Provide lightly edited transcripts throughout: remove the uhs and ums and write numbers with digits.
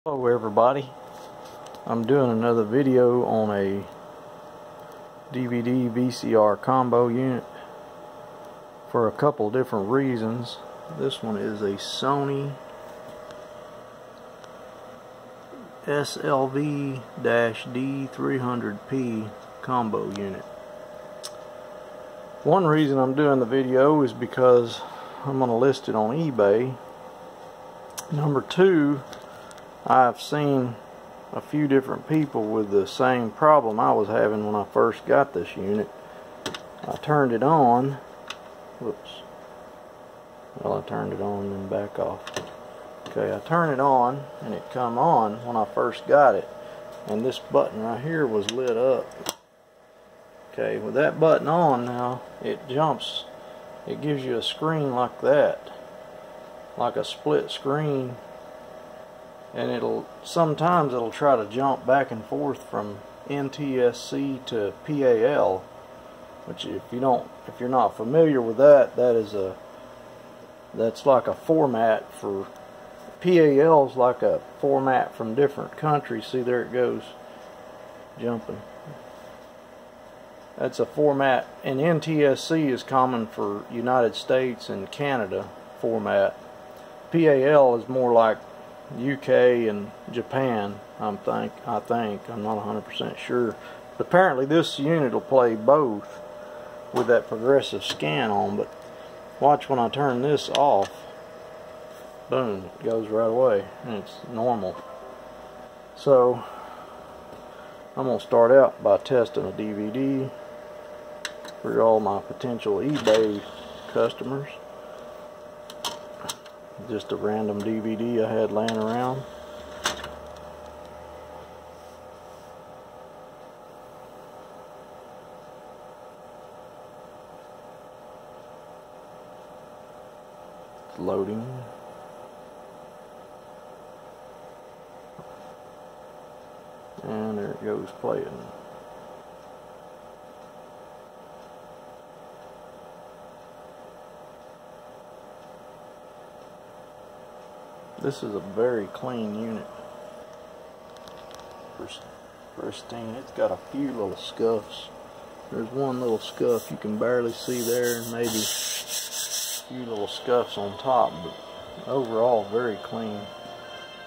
Hello everybody, I'm doing another video on a DVD VCR combo unit for a couple different reasons. This one is a Sony slv-d300p combo unit. One reason I'm doing the video is because I'm going to list it on eBay. Number two, I've seen a few different people with the same problem I was having when I first got this unit. I turned it on. Whoops. Well, I turned it on and then back off. Okay, I turned it on and it come on when I first got it. And this button right here was lit up. Okay, with that button on now, it jumps. It gives you a screen like that. Like a split screen. And sometimes it'll try to jump back and forth from NTSC to PAL, which if you're not familiar with that, that's like a format for PAL's like a format from different countries. See, there it goes jumping. That's a format, and NTSC is common for United States and Canada format. PAL is more like UK and Japan, I think. I'm not 100% sure. But apparently this unit will play both with that progressive scan on. But watch when I turn this off. Boom, it goes right away and it's normal. So I'm going to start out by testing a DVD for all my potential eBay customers. Just a random DVD I had laying around. It's loading. And there it goes playing. This is a very clean unit. Pristine. It's got a few little scuffs. There's one little scuff you can barely see there, and maybe a few little scuffs on top, but overall very clean.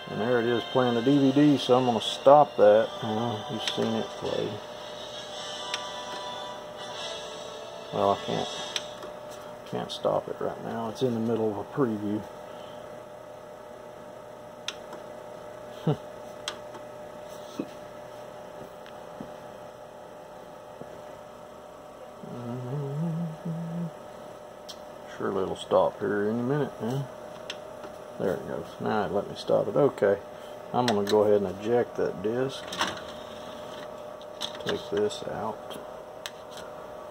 And there it is playing the DVD, so I'm going to stop that. You've seen it play. Well, I can't stop it right now. It's in the middle of a preview. Surely it'll stop here any minute now. There it goes. Now it let me stop it. Okay. I'm going to go ahead and eject that disc. Take this out.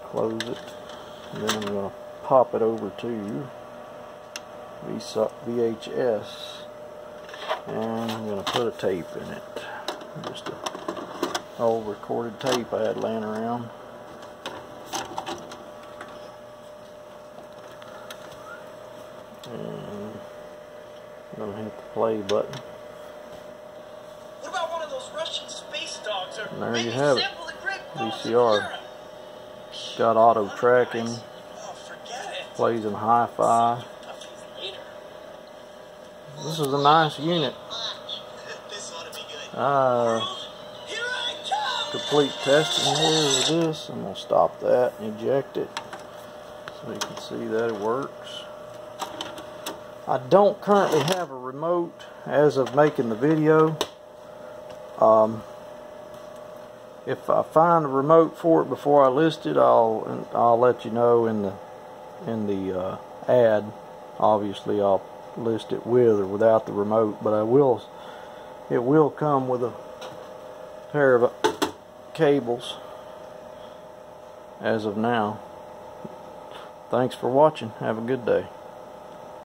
Close it. And then I'm going to pop it over to VHS. And I'm going to put a tape in it. Just an old recorded tape I had laying around. And I'm going to hit the play button. What about one of those Russian space dogs? Or and there you have it. VCR. Got auto tracking. Plays in hi-fi. This is a nice unit. Complete testing here with this. I'm going to stop that and eject it so you can see that it works. I don't currently have a remote as of making the video. If I find a remote for it before I list it, I'll let you know in the ad. Obviously, I'll list it with or without the remote, but it will come with a pair of cables as of now. Thanks for watching. Have a good day.